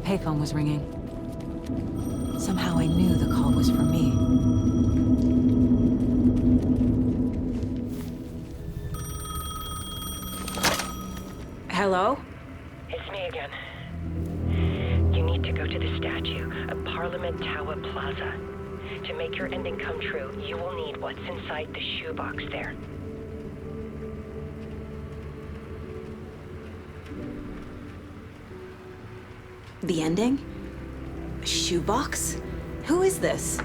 payphone was ringing. Somehow I knew the call was for me. Hello? It's me again. You need to go to the statue at Parliament Tower Plaza. To make your ending come true, you will need what's inside the shoebox there. The ending? A shoebox? Who is this?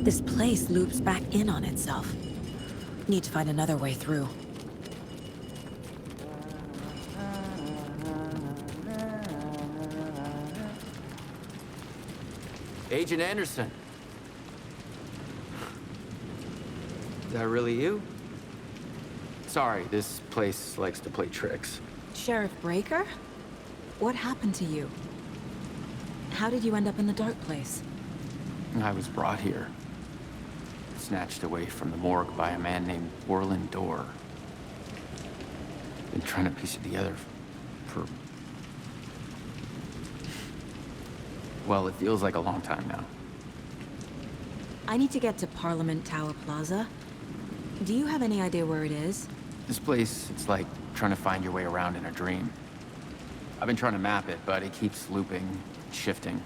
This place loops back in on itself. Need to find another way through. Agent Anderson. Is that really you? Sorry, this place likes to play tricks. Sheriff Breaker? What happened to you? How did you end up in the dark place? I was brought here. Snatched away from the morgue by a man named Warlin Dorr. Been trying to piece it together for... well, it feels like a long time now. I need to get to Parliament Tower Plaza. Do you have any idea where it is? This place, it's like trying to find your way around in a dream. I've been trying to map it, but it keeps looping, shifting.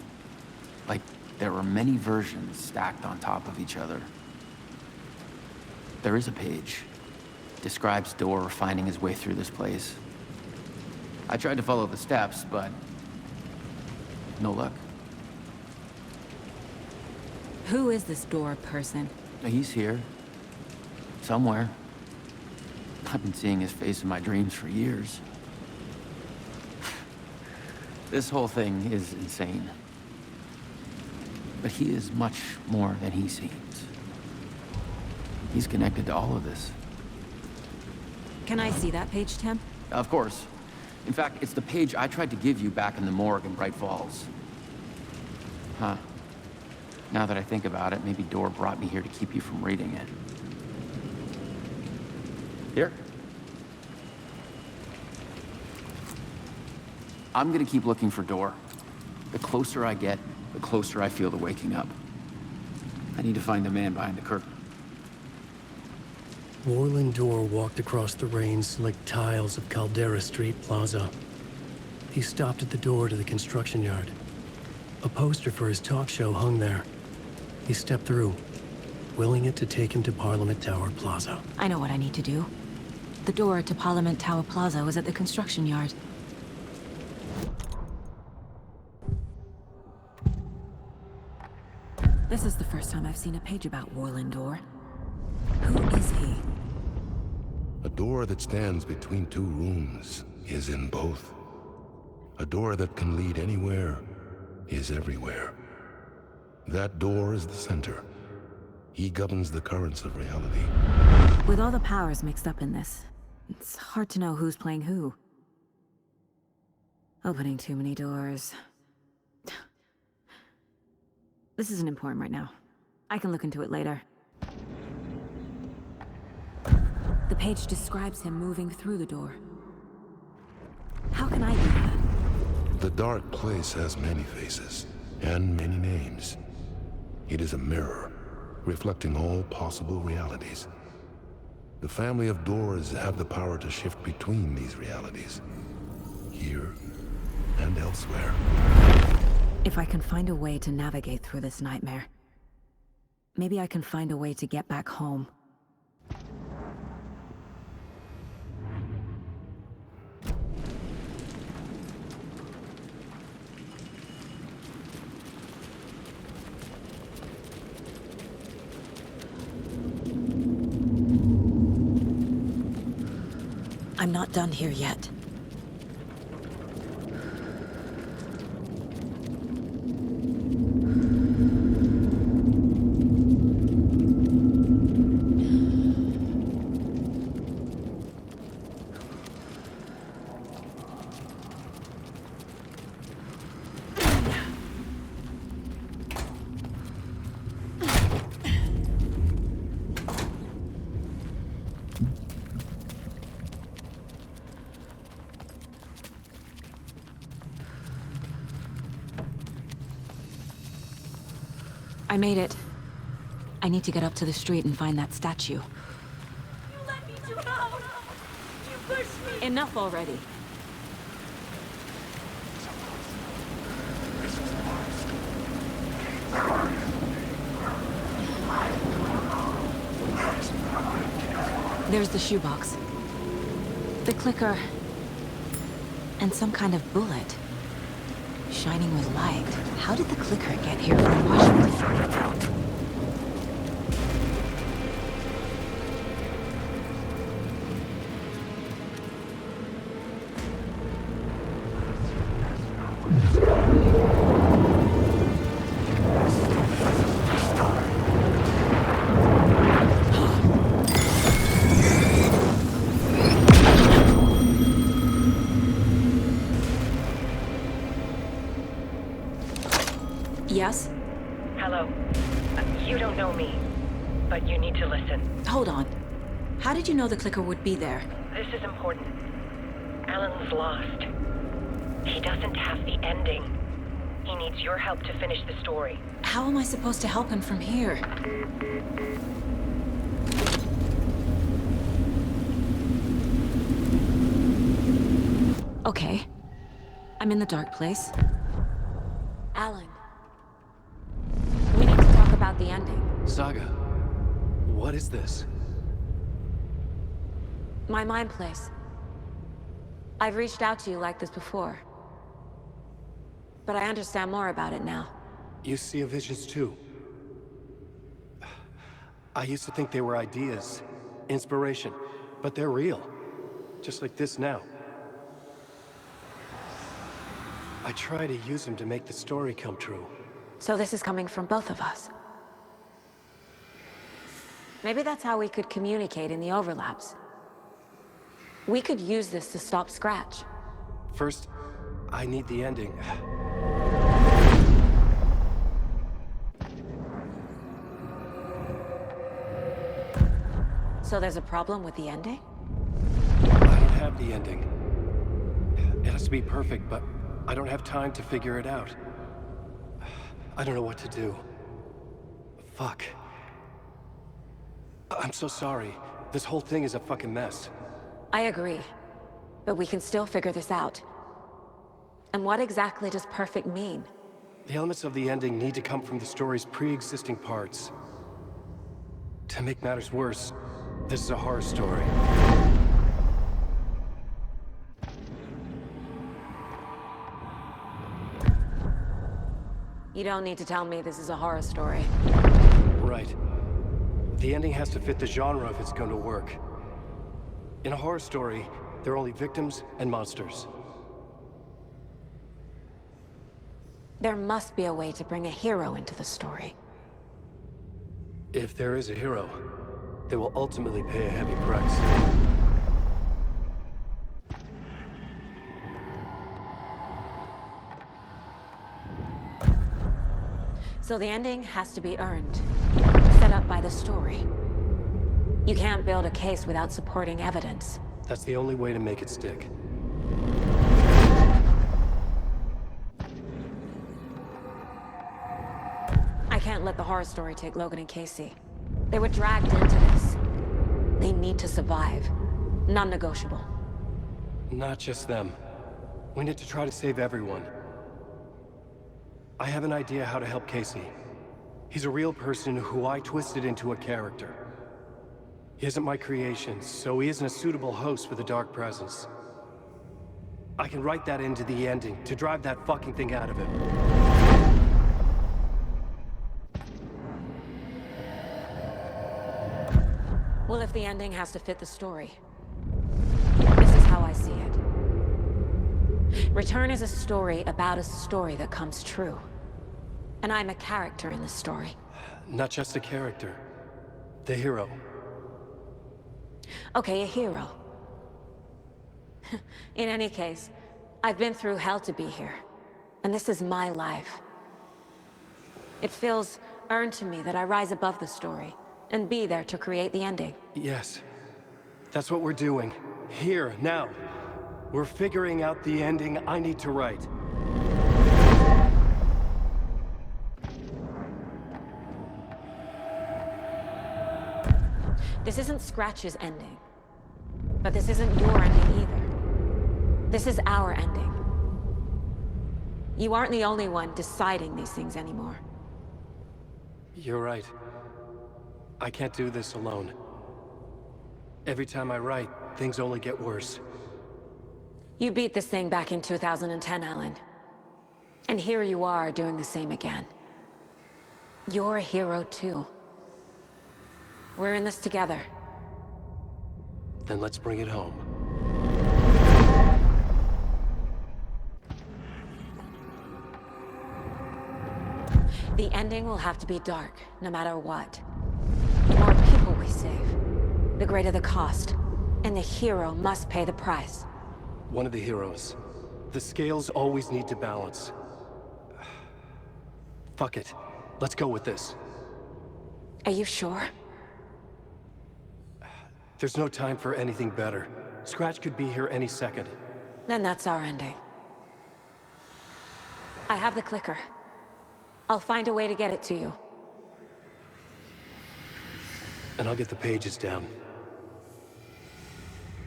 Like there are many versions stacked on top of each other. There is a page. Describes Dorr finding his way through this place. I tried to follow the steps, but no luck. Who is this Dorr person? He's here. Somewhere. I've been seeing his face in my dreams for years. This whole thing is insane. But he is much more than he seems. He's connected to all of this. Can I see that page, Tim? Of course. In fact, it's the page I tried to give you back in the morgue in Bright Falls. Huh. Now that I think about it, maybe Dorr brought me here to keep you from reading it. Here. I'm gonna keep looking for Dorr. The closer I get, the closer I feel to waking up. I need to find the man behind the curtain. Warlin Dorr walked across the rain-slicked tiles of Caldera Street Plaza. He stopped at the door to the construction yard. A poster for his talk show hung there. He stepped through, willing it to take him to Parliament Tower Plaza. I know what I need to do. The door to Parliament Tower Plaza was at the construction yard. This is the first time I've seen a page about Warlin Dorr. Who is he? A door that stands between two rooms is in both. A door that can lead anywhere is everywhere. That door is the center. He governs the currents of reality. With all the powers mixed up in this, it's hard to know who's playing who. Opening too many doors. This isn't important right now. I can look into it later. The page describes him moving through the door. How can I do that? The dark place has many faces and many names. It is a mirror, reflecting all possible realities. The family of doors have the power to shift between these realities, here and elsewhere. If I can find a way to navigate through this nightmare, Maybe I can find a way to get back home. I'm not done here yet. I made it. I need to get up to the street and find that statue. You let me do it all! You pushed me! Enough already. There's the shoebox. The clicker. And some kind of bullet. Shining with light. How did the clicker get here from Washington? Yes? Hello. You don't know me, but you need to listen. Hold on. How did you know the clicker would be there? This is important. Alan's lost. He doesn't have the ending. He needs your help to finish the story. How am I supposed to help him from here? Okay. I'm in the dark place. Alan. We need to talk about the ending. Saga, what is this? My mind place. I've reached out to you like this before. But I understand more about it now. You see visions too. I used to think they were ideas, inspiration, but they're real. Just like this now. I try to use them to make the story come true. So this is coming from both of us. Maybe that's how we could communicate in the overlaps. We could use this to stop Scratch. First, I need the ending. So there's a problem with the ending? I don't have the ending. It has to be perfect, but I don't have time to figure it out. I don't know what to do. Fuck. I'm so sorry. This whole thing is a fucking mess. I agree. But we can still figure this out. And what exactly does perfect mean? The elements of the ending need to come from the story's pre-existing parts. To make matters worse, this is a horror story. You don't need to tell me this is a horror story. Right. The ending has to fit the genre if it's going to work. In a horror story, there are only victims and monsters. There must be a way to bring a hero into the story. If there is a hero, they will ultimately pay a heavy price. So the ending has to be earned, set up by the story. You can't build a case without supporting evidence. That's the only way to make it stick. I can't let the horror story take Logan and Casey. They were dragged into this. They need to survive. Non-negotiable. Not just them. We need to try to save everyone. I have an idea how to help Casey. He's a real person who I twisted into a character. He isn't my creation, so he isn't a suitable host for the Dark Presence. I can write that into the ending to drive that fucking thing out of him. Well, if the ending has to fit the story, this is how I see it. Return is a story about a story that comes true. And I'm a character in this story. Not just a character. The hero. Okay, a hero. In any case, I've been through hell to be here. And this is my life. It feels earned to me that I rise above the story and be there to create the ending. Yes. That's what we're doing. Here, now. We're figuring out the ending I need to write. This isn't Scratch's ending. But this isn't your ending either. This is our ending. You aren't the only one deciding these things anymore. You're right. I can't do this alone. Every time I write, things only get worse. You beat this thing back in 2010, Alan. And here you are doing the same again. You're a hero too. We're in this together. Then let's bring it home. The ending will have to be dark, no matter what. The more people we save, the greater the cost. And the hero must pay the price. One of the heroes. The scales always need to balance. Fuck it. Let's go with this. Are you sure? There's no time for anything better. Scratch could be here any second. Then that's our ending. I have the clicker. I'll find a way to get it to you. And I'll get the pages down.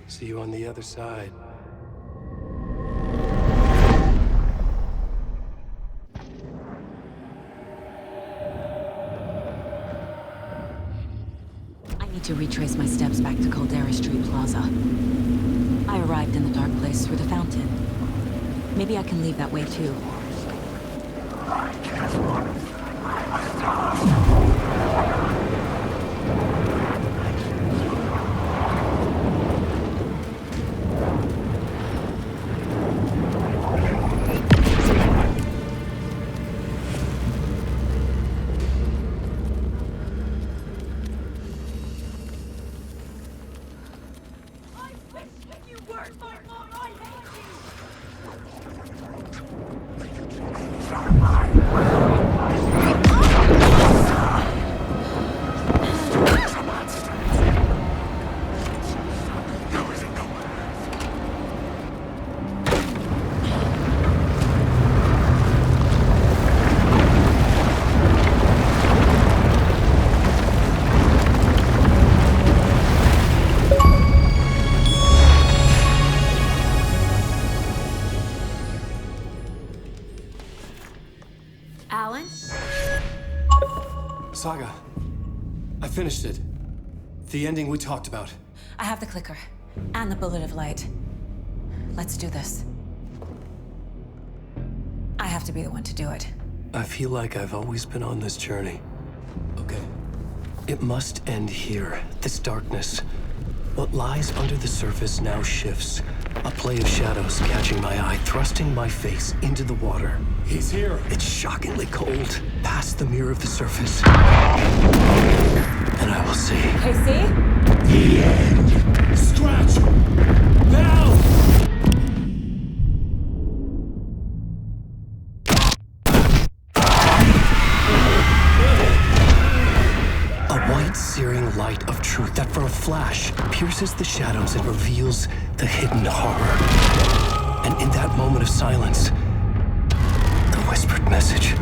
See you on the other side. I need to retrace my steps back to Caldera Street Plaza. I arrived in the dark place through the fountain. Maybe I can leave that way too. I wish you weren't my mom. I hate you. Alan? Saga. I finished it. The ending we talked about. I have the clicker. And the bullet of light. Let's do this. I have to be the one to do it. I feel like I've always been on this journey. Okay. It must end here. This darkness. What lies under the surface now shifts. A play of shadows catching my eye, thrusting my face into the water. He's here. It's shockingly cold. Past the mirror of the surface. And I will see. Casey? The end! Scratch! Now! A white, searing light of truth that for a flash pierces the shadows and reveals the hidden horror. And in that moment of silence, the whispered message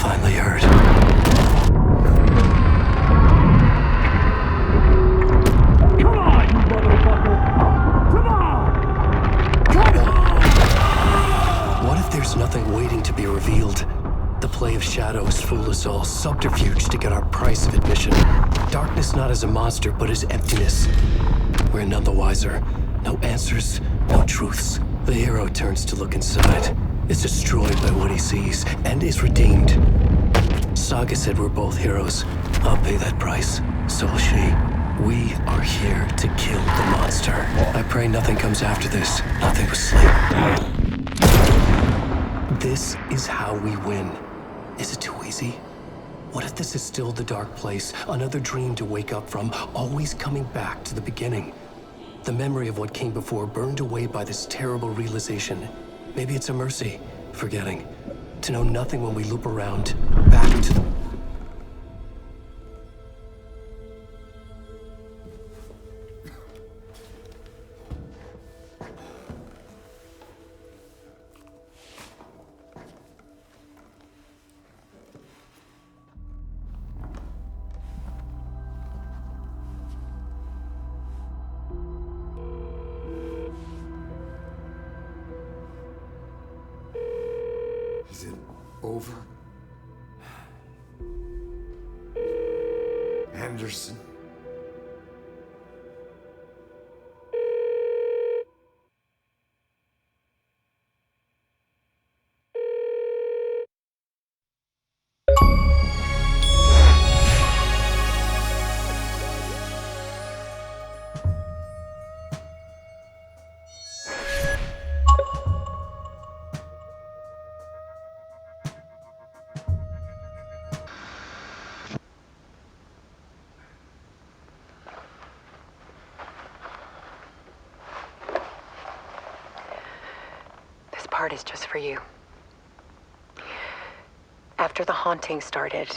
finally heard. Come on, you motherfucker! Come on! Come on! What if there's nothing waiting to be revealed? The play of shadows fool us all, subterfuge to get our price of admission. Darkness not as a monster, but as emptiness. We're none the wiser. No answers, no truths. The hero turns to look inside, is destroyed by what he sees, and is redeemed. Saga said we're both heroes. I'll pay that price. So will she. We are here to kill the monster. I pray nothing comes after this. Nothing but sleep. This is how we win. Is it too easy? What if this is still the dark place? Another dream to wake up from, always coming back to the beginning. The memory of what came before burned away by this terrible realization. Maybe it's a mercy, forgetting. To know nothing when we loop around, back to the... Is it over? Anderson? This part is just for you. After the haunting started,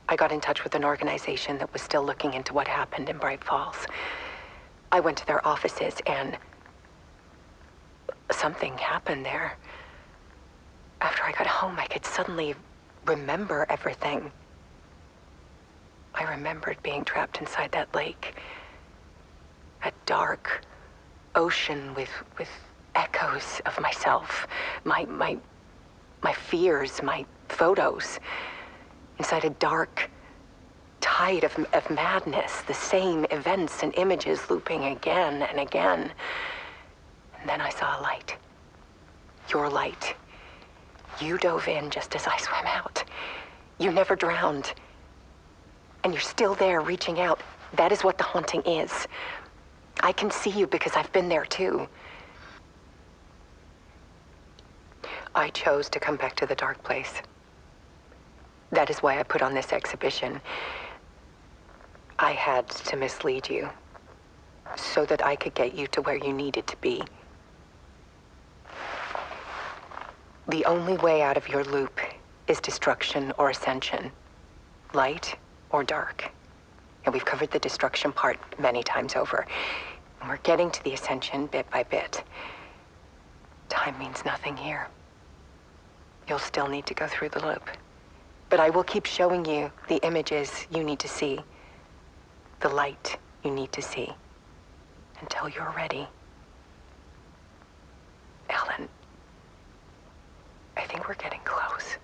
I got in touch with an organization that was still looking into what happened in Bright Falls. I went to their offices and something happened there. After I got home, I could suddenly remember everything. I remembered being trapped inside that lake. A dark ocean with echoes of myself, my fears, my photos, inside a dark tide of madness, the same events and images looping again and again. And then I saw a light. Your light. You dove in just as I swam out. You never drowned. And you're still there reaching out. That is what the haunting is. I can see you because I've been there too. I chose to come back to the dark place. That is why I put on this exhibition. I had to mislead you so that I could get you to where you needed to be. The only way out of your loop is destruction or ascension, light or dark. And we've covered the destruction part many times over. And we're getting to the ascension bit by bit. Time means nothing here. You'll still need to go through the loop. But I will keep showing you the images you need to see, the light you need to see, until you're ready. Ellen, I think we're getting close.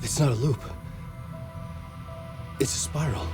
It's not a loop. It's a spiral.